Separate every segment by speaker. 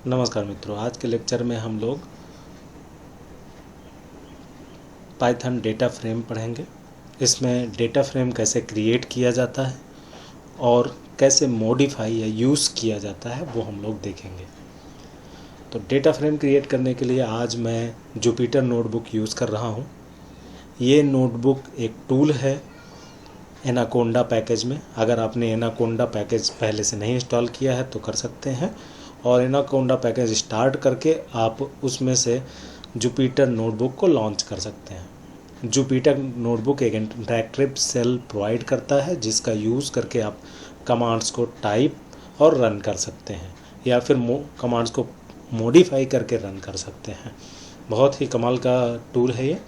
Speaker 1: नमस्कार मित्रों, आज के लेक्चर में हम लोग पाइथन डेटा फ्रेम पढ़ेंगे। इसमें डेटा फ्रेम कैसे क्रिएट किया जाता है और कैसे मॉडिफाई या यूज़ किया जाता है वो हम लोग देखेंगे। तो डेटा फ्रेम क्रिएट करने के लिए आज मैं जुपिटर नोटबुक यूज़ कर रहा हूँ। ये नोटबुक एक टूल है एनाकोंडा पैकेज में। अगर आपने एनाकोंडा पैकेज पहले से नहीं इंस्टॉल किया है तो कर सकते हैं, और एनाकोंडा पैकेज स्टार्ट करके आप उसमें से जुपिटर नोटबुक को लॉन्च कर सकते हैं। जुपिटर नोटबुक एक इंटरैक्टिव सेल प्रोवाइड करता है जिसका यूज़ करके आप कमांड्स को टाइप और रन कर सकते हैं, या फिर कमांड्स को मॉडिफाई करके रन कर सकते हैं। बहुत ही कमाल का टूल है ये,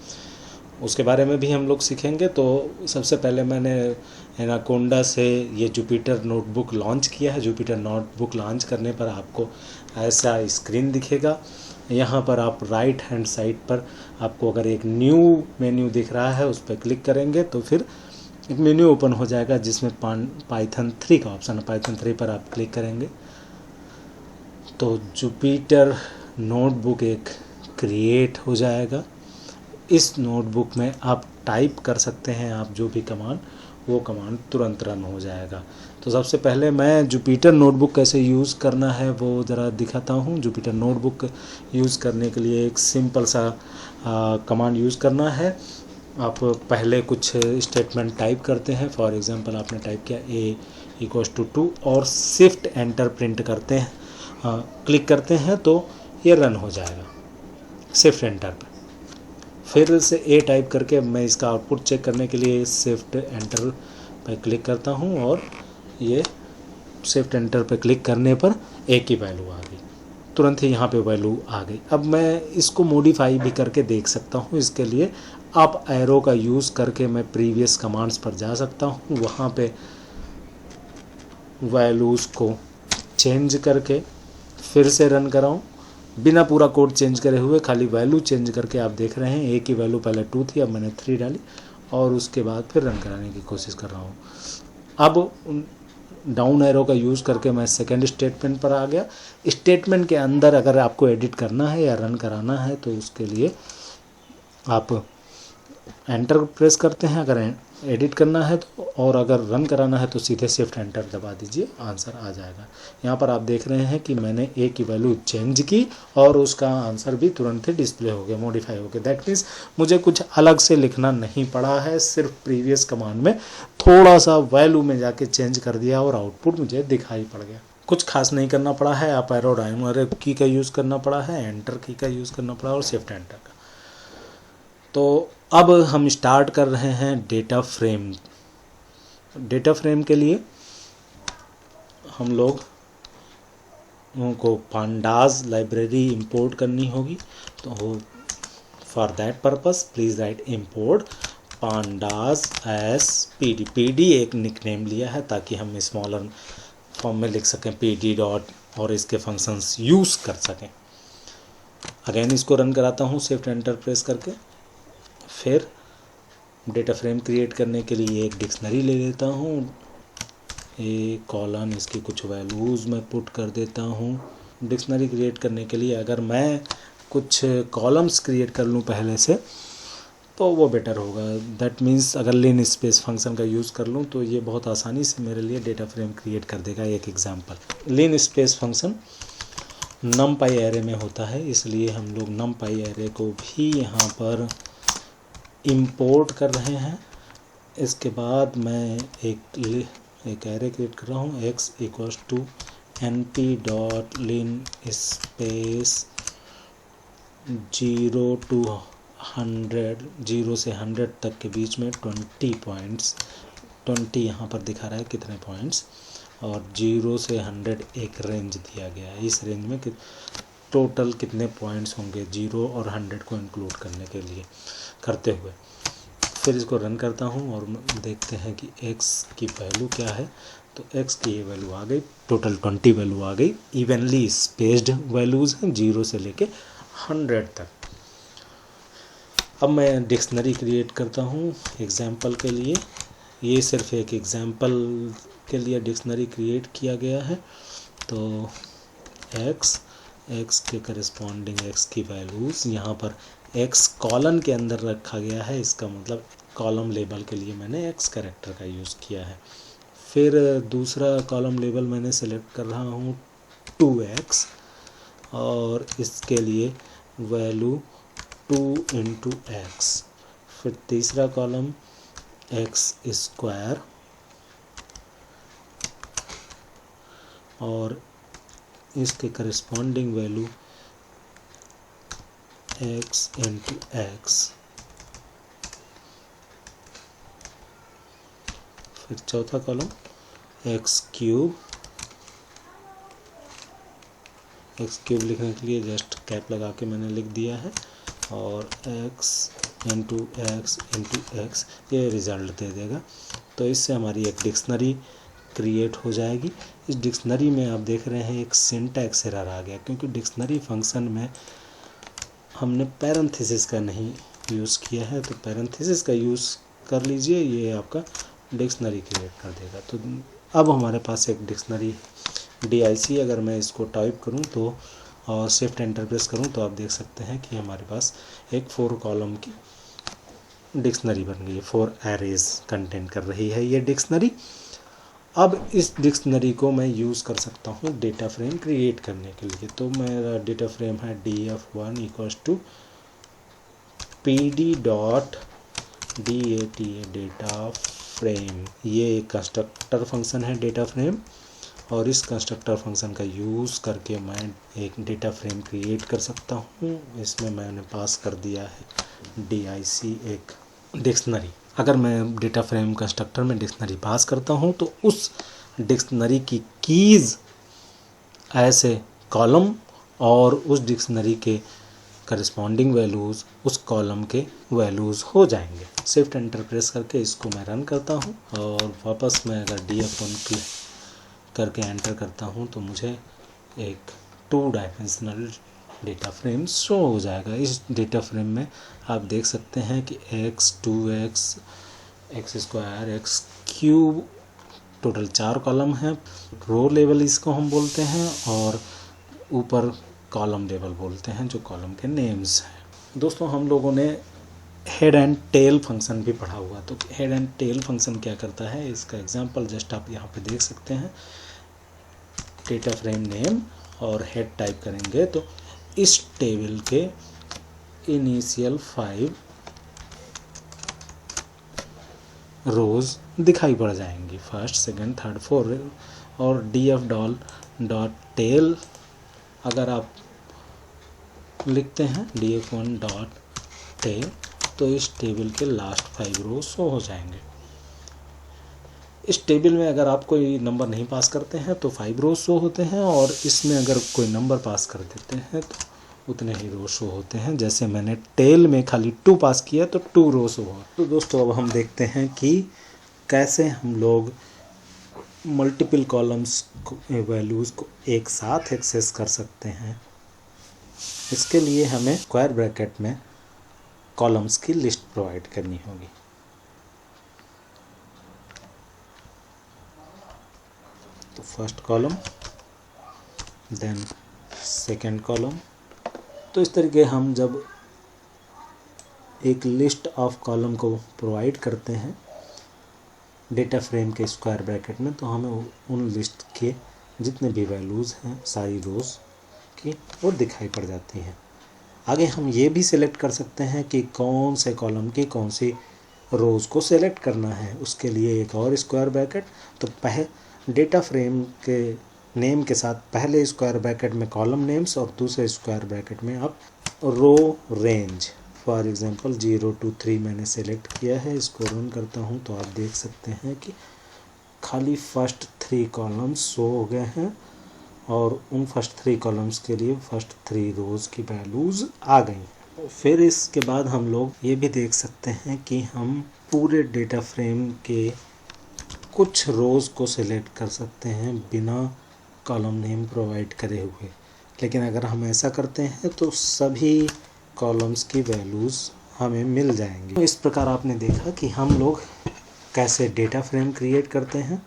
Speaker 1: उसके बारे में भी हम लोग सीखेंगे। तो सबसे पहले मैंने एनाकोंडा से ये जुपिटर नोटबुक लॉन्च किया है। जुपिटर नोटबुक लॉन्च करने पर आपको ऐसा स्क्रीन दिखेगा। यहाँ पर आप राइट हैंड साइड पर आपको अगर एक न्यू मेन्यू दिख रहा है उस पर क्लिक करेंगे तो फिर एक मेन्यू ओपन हो जाएगा जिसमें पाइथन 3 का ऑप्शन है। पाइथन 3 पर आप क्लिक करेंगे तो जुपिटर नोटबुक एक क्रिएट हो जाएगा। इस नोटबुक में आप टाइप कर सकते हैं, आप जो भी कमांड, वो कमांड तुरंत रन हो जाएगा। तो सबसे पहले मैं जुपिटर नोटबुक कैसे यूज़ करना है वो ज़रा दिखाता हूँ। जुपिटर नोटबुक यूज़ करने के लिए एक सिंपल सा कमांड यूज़ करना है। आप पहले कुछ स्टेटमेंट टाइप करते हैं। फॉर एग्जांपल आपने टाइप किया a=2 और शिफ्ट एंटर प्रिंट करते हैं, क्लिक करते हैं तो ये रन हो जाएगा शिफ्ट एंटर पर। फिर से ए टाइप करके मैं इसका आउटपुट चेक करने के लिए शिफ्ट एंटर पर क्लिक करता हूँ और ये शिफ्ट एंटर पर क्लिक करने पर ए की वैल्यू आ गई, तुरंत ही यहाँ पे वैल्यू आ गई। अब मैं इसको मॉडिफाई भी करके देख सकता हूँ। इसके लिए अप एरो का यूज़ करके मैं प्रीवियस कमांड्स पर जा सकता हूँ, वहाँ पे वैल्यूज़ को चेंज करके फिर से रन कराऊँ बिना पूरा कोड चेंज करे हुए, खाली वैल्यू चेंज करके। आप देख रहे हैं ए की वैल्यू पहले 2 थी, अब मैंने 3 डाली और उसके बाद फिर रन कराने की कोशिश कर रहा हूँ। अब डाउन एरो का यूज़ करके मैं सेकेंड स्टेटमेंट पर आ गया। स्टेटमेंट के अंदर अगर आपको एडिट करना है या रन कराना है तो उसके लिए आप एंटर प्रेस करते हैं अगर एडिट करना है तो, और अगर रन कराना है तो सीधे शिफ्ट एंटर दबा दीजिए, आंसर आ जाएगा। यहाँ पर आप देख रहे हैं कि मैंने ए की वैल्यू चेंज की और उसका आंसर भी तुरंत ही डिस्प्ले हो गया, मॉडिफाई हो गया। दैट मीन्स मुझे कुछ अलग से लिखना नहीं पड़ा है, सिर्फ प्रीवियस कमांड में थोड़ा सा वैल्यू में जाके चेंज कर दिया और आउटपुट मुझे दिखाई पड़ गया। कुछ खास नहीं करना पड़ा है। अप एरो डाउन एरो की का यूज़ करना पड़ा है, एंटर की का यूज़ करना पड़ा और शिफ्ट एंटर का। तो अब हम स्टार्ट कर रहे हैं डेटा फ्रेम। डेटा फ्रेम के लिए हम लोग को पांडाज लाइब्रेरी इंपोर्ट करनी होगी। तो for that purpose please write import pandas S pd। pd एक निकनेम लिया है ताकि हम स्मॉलर फॉर्म में लिख सकें pd डॉट और इसके फंक्शंस यूज़ कर सकें। अगेन इसको रन कराता हूँ शिफ्ट एंटर प्रेस करके। फिर डेटा फ्रेम क्रिएट करने के लिए एक डिक्शनरी ले लेता हूँ, ए कॉलन, इसकी कुछ वैल्यूज़ मैं पुट कर देता हूँ। डिक्शनरी क्रिएट करने के लिए अगर मैं कुछ कॉलम्स क्रिएट कर लूँ पहले से तो वो बेटर होगा। दैट मीन्स अगर लिन स्पेस फंक्शन का यूज़ कर लूँ तो ये बहुत आसानी से मेरे लिए डेटा फ्रेम क्रिएट कर देगा। एक एग्जांपल, लिन स्पेस फंक्शन नमपाई एरे में होता है, इसलिए हम लोग नमपाई एरे को भी यहाँ पर इंपोर्ट कर रहे हैं। इसके बाद मैं एक एरे क्रिएट कर रहा हूँ, x=np dot Lin space 0 to 100, 0 से 100 तक के बीच में 20 पॉइंट्स। 20 यहाँ पर दिखा रहा है कितने पॉइंट्स, और 0 से 100 एक रेंज दिया गया है। इस रेंज में टोटल कितने पॉइंट्स होंगे 0 और 100 को इंक्लूड करने के लिए करते हुए। फिर इसको रन करता हूँ और देखते हैं कि x की वैल्यू क्या है। तो x की ये वैल्यू आ गई, टोटल 20 वैल्यू आ गई। इवनली स्पेस्ड वैल्यूज़ हैं 0 से लेके 100 तक। अब मैं डिक्शनरी क्रिएट करता हूँ एग्जाम्पल के लिए। ये सिर्फ एक एग्जाम्पल के लिए डिक्शनरी क्रिएट किया गया है। तो x एक्स के करस्पॉन्डिंग एक्स की वैल्यूज़, यहाँ पर एक्स कॉलन के अंदर रखा गया है, इसका मतलब कॉलम लेबल के लिए मैंने एक्स कैरेक्टर का यूज़ किया है। फिर दूसरा कॉलम लेबल मैंने सेलेक्ट कर रहा हूँ 2x और इसके लिए वैल्यू 2 इंटू एक्स। फिर तीसरा कॉलम एक्स स्क्वायर और इसके corresponding value x into x. फिर चौथा कॉलम एक्स क्यूब लिखने के लिए जस्ट कैप लगा के मैंने लिख दिया है, और एक्स इंटू एक्स ये रिज़ल्ट दे देगा। तो इससे हमारी एक डिक्शनरी क्रिएट हो जाएगी। इस डिक्शनरी में आप देख रहे हैं एक सिंटैक्स एरर आ गया, क्योंकि डिक्शनरी फंक्शन में हमने पैरेंथेसिस का नहीं यूज़ किया है। तो पैरेंथेसिस का यूज़ कर लीजिए, ये आपका डिक्शनरी क्रिएट कर देगा। तो अब हमारे पास एक डिक्शनरी DIC, अगर मैं इसको टाइप करूं तो और शिफ्ट एंटर प्रेस करूं तो आप देख सकते हैं कि हमारे पास एक 4 कॉलम की डिक्शनरी बन गई है। 4 एरेज कंटेंट कर रही है ये डिक्शनरी। अब इस डिक्शनरी को मैं यूज़ कर सकता हूँ डेटा फ्रेम क्रिएट करने के लिए। तो मेरा डेटा फ्रेम है df1 equals to pd dot data data frame. ये एक कंस्ट्रक्टर फंक्शन है डेटा फ्रेम, और इस कंस्ट्रक्टर फंक्शन का यूज़ करके मैं एक डेटा फ्रेम क्रिएट कर सकता हूँ। इसमें मैंने पास कर दिया है DIC एक डिक्शनरी। अगर मैं डेटा फ्रेम कंस्ट्रक्टर में डिक्शनरी पास करता हूँ तो उस डिक्शनरी की कीज़ ऐसे कॉलम और उस डिक्शनरी के करस्पॉन्डिंग वैल्यूज़ उस कॉलम के वैल्यूज़ हो जाएंगे। शिफ्ट एंटर प्रेस करके इसको मैं रन करता हूँ, और वापस मैं अगर DF1 क्लिक करके एंटर करता हूँ तो मुझे एक 2 डायमेंशनल डेटा फ्रेम शो हो जाएगा। इस डेटा फ्रेम में आप देख सकते हैं कि x 2x x square x cube total 4 column हैं। रो लेवल इसको हम बोलते हैं, और ऊपर कॉलम लेवल बोलते हैं, जो कॉलम के नेम्स हैं। दोस्तों, हम लोगों ने हेड एंड टेल फंक्शन भी पढ़ा हुआ। तो हेड एंड टेल फंक्शन क्या करता है, इसका एग्जांपल जस्ट आप यहाँ पे देख सकते हैं। डेटा फ्रेम नेम और हेड टाइप करेंगे तो इस टेबल के इनिशियल 5 रोज दिखाई पड़ जाएंगी, फर्स्ट सेकंड थर्ड 4। और df डॉट टेल अगर आप लिखते हैं df1 डॉट टेल तो इस टेबल के लास्ट 5 रोज शो हो जाएंगे। इस टेबल में अगर आप कोई नंबर नहीं पास करते हैं तो 5 रोज शो होते हैं, और इसमें अगर कोई नंबर पास कर देते हैं तो उतने ही रोज शो होते हैं। जैसे मैंने टेल में खाली 2 पास किया तो 2 रोज हुआ। तो दोस्तों, अब हम देखते हैं कि कैसे हम लोग मल्टीपल कॉलम्स वैल्यूज़ को एक साथ एक्सेस कर सकते हैं। इसके लिए हमें स्क्वायर ब्रैकेट में कॉलम्स की लिस्ट प्रोवाइड करनी होगी। तो first column, then second column. तो इस तरीके हम जब एक लिस्ट ऑफ कॉलम को प्रोवाइड करते हैं डेटा फ्रेम के स्क्वायर ब्रैकेट में, तो हमें उन लिस्ट के जितने भी वैल्यूज़ हैं सारी रोज़ की वो दिखाई पड़ जाती हैं। आगे हम ये भी सिलेक्ट कर सकते हैं कि कौन से कॉलम की कौन सी रोज़ को सिलेक्ट करना है। उसके लिए एक और स्क्वायर ब्रैकेट। तो डेटा फ्रेम के नेम के साथ पहले स्क्वायर ब्रैकेट में कॉलम नेम्स और दूसरे स्क्वायर ब्रैकेट में आप रो रेंज। फॉर एग्जांपल 0 to 3 मैंने सेलेक्ट किया है। इसको रन करता हूं तो आप देख सकते हैं कि खाली फर्स्ट 3 कॉलम्स शो हो गए हैं, और उन फर्स्ट 3 कॉलम्स के लिए फर्स्ट 3 रोज़ की वैल्यूज़ आ गई। फिर इसके बाद हम लोग ये भी देख सकते हैं कि हम पूरे डेटा फ्रेम के कुछ रोज़ को सिलेक्ट कर सकते हैं बिना कॉलम नेम प्रोवाइड करे हुए। लेकिन अगर हम ऐसा करते हैं तो सभी कॉलम्स की वैल्यूज़ हमें मिल जाएंगी। तो इस प्रकार आपने देखा कि हम लोग कैसे डेटा फ्रेम क्रिएट करते हैं।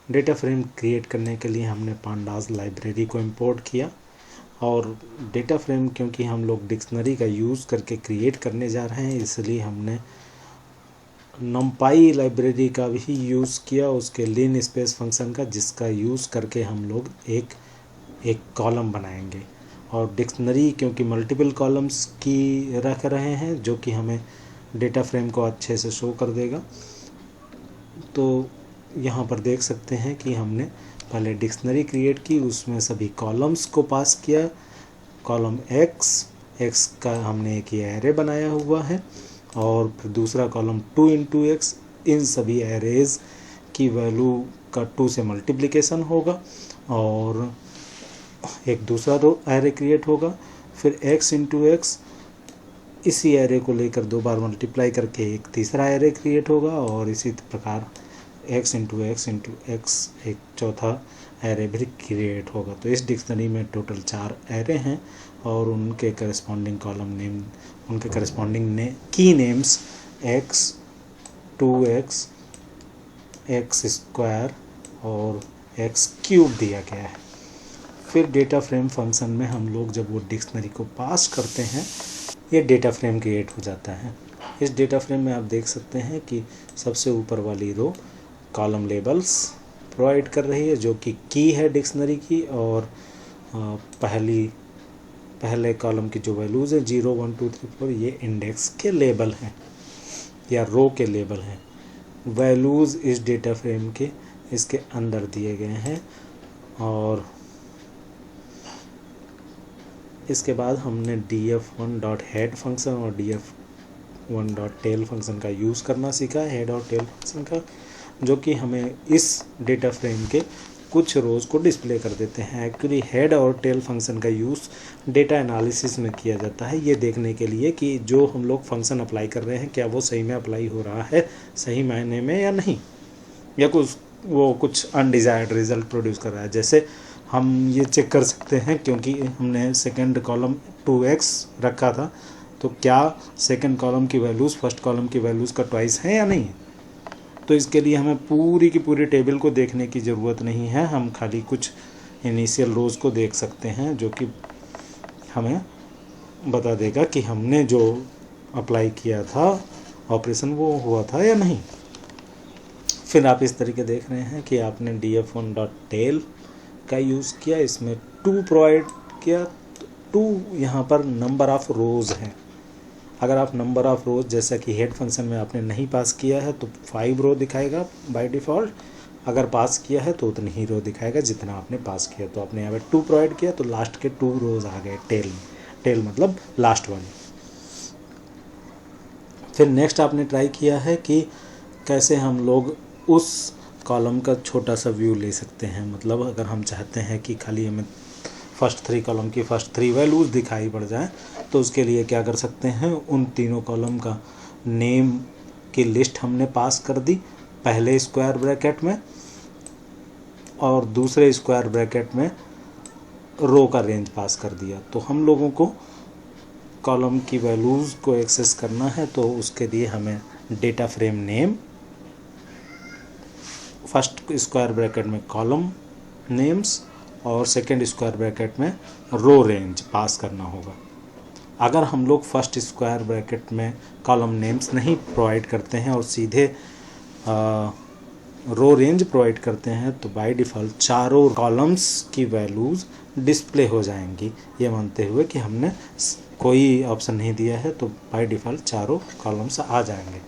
Speaker 1: डेटा फ्रेम क्रिएट करने के लिए हमने पांडास लाइब्रेरी को इंपोर्ट किया, और डेटा फ्रेम क्योंकि हम लोग डिक्शनरी का यूज़ करके क्रिएट करने जा रहे हैं, इसलिए हमने numpy लाइब्रेरी का भी यूज़ किया, उसके लिन स्पेस फंक्शन का, जिसका यूज़ करके हम लोग एक कॉलम बनाएंगे। और डिक्शनरी क्योंकि मल्टीपल कॉलम्स की रख रहे हैं जो कि हमें डेटा फ्रेम को अच्छे से शो कर देगा। तो यहाँ पर देख सकते हैं कि हमने पहले डिक्शनरी क्रिएट की, उसमें सभी कॉलम्स को पास किया। कॉलम एक्स का हमने एक ये एरे बनाया हुआ है, और फिर दूसरा कॉलम 2 इंटू एक्स, इन सभी एरेज की वैल्यू का 2 से मल्टीप्लिकेशन होगा, और एक दूसरा रो एरे क्रिएट होगा। फिर x इंटू एक्स, इसी एरे को लेकर 2 बार मल्टीप्लाई करके एक तीसरा एरे क्रिएट होगा, और इसी प्रकार x into x into x एक चौथा एरे भी क्रिएट होगा। तो इस डिक्शनरी में टोटल 4 एरे हैं, और उनके करस्पॉन्डिंग कॉलम नेम, उनके करस्पॉन्डिंग की names x, 2x, x square और x क्यूब दिया गया है। फिर डेटा फ्रेम फंक्शन में हम लोग जब वो डिक्शनरी को पास करते हैं, ये डेटा फ्रेम क्रिएट हो जाता है। इस डेटा फ्रेम में आप देख सकते हैं कि सबसे ऊपर वाली रो कॉलम लेबल्स प्रोवाइड कर रही है, जो कि की है डिक्शनरी की, और पहले कॉलम की जो वैल्यूज़ हैं 0, 1, 2, 3, 4, ये इंडेक्स के लेबल हैं या रो के लेबल हैं। वैल्यूज़ इस डेटा फ्रेम के इसके अंदर दिए गए हैं, और इसके बाद हमने df1.head फंक्शन और df1.tail फंक्शन का यूज़ करना सीखा, हेड और टेल फंक्शन का, जो कि हमें इस डेटा फ्रेम के कुछ रोज़ को डिस्प्ले कर देते हैं। एक्चुअली हेड और टेल फंक्शन का यूज़ डेटा एनालिसिस में किया जाता है, ये देखने के लिए कि जो हम लोग फंक्शन अप्लाई कर रहे हैं क्या वो सही में अप्लाई हो रहा है सही मायने में या नहीं, या कुछ अनडिज़ायर्ड रिजल्ट प्रोड्यूस कर रहा है। जैसे हम ये चेक कर सकते हैं, क्योंकि हमने सेकंड कॉलम 2x रखा था, तो क्या सेकंड कॉलम की वैल्यूज़ फर्स्ट कॉलम की वैल्यूज़ का ट्वाइस है या नहीं है। तो इसके लिए हमें पूरी की पूरी टेबल को देखने की ज़रूरत नहीं है, हम खाली कुछ इनिशियल रोज़ को देख सकते हैं, जो कि हमें बता देगा कि हमने जो अप्लाई किया था ऑपरेशन वो हुआ था या नहीं। फिर आप इस तरीके देख रहे हैं कि आपने df1.tail का यूज़ किया, इसमें 2 प्रोवाइड किया। 2 यहाँ पर नंबर ऑफ़ रोज़ हैं। अगर आप नंबर ऑफ़ रोज़ जैसा कि हेड फंक्शन में आपने नहीं पास किया है तो 5 रो दिखाएगा बाय डिफ़ॉल्ट, अगर पास किया है तो उतनी ही रो दिखाएगा जितना आपने पास किया। तो आपने यहाँ पर 2 प्रोवाइड किया तो लास्ट के 2 रोज़ आ गए टेल में, टेल मतलब लास्ट वन। फिर नेक्स्ट आपने ट्राई किया है कि कैसे हम लोग उस कॉलम का छोटा सा व्यू ले सकते हैं। मतलब अगर हम चाहते हैं कि खाली हमें फर्स्ट 3 कॉलम की फर्स्ट 3 वैल्यूज़ दिखाई पड़ जाए, तो उसके लिए क्या कर सकते हैं, उन तीनों कॉलम का नेम की लिस्ट हमने पास कर दी पहले स्क्वायर ब्रैकेट में, और दूसरे स्क्वायर ब्रैकेट में रो का रेंज पास कर दिया। तो हम लोगों को कॉलम की वैल्यूज़ को एक्सेस करना है, तो उसके लिए हमें data frame name, first square bracket में कॉलम नेम्स और सेकेंड स्क्वायर ब्रैकेट में रो रेंज पास करना होगा। अगर हम लोग फर्स्ट स्क्वायर ब्रैकेट में कॉलम नेम्स नहीं प्रोवाइड करते हैं और सीधे रो रेंज प्रोवाइड करते हैं, तो बाय डिफ़ॉल्ट चारों कॉलम्स की वैल्यूज़ डिस्प्ले हो जाएंगी। ये मानते हुए कि हमने कोई ऑप्शन नहीं दिया है, तो बाय डिफ़ॉल्ट चारों कॉलम्स आ जाएंगे।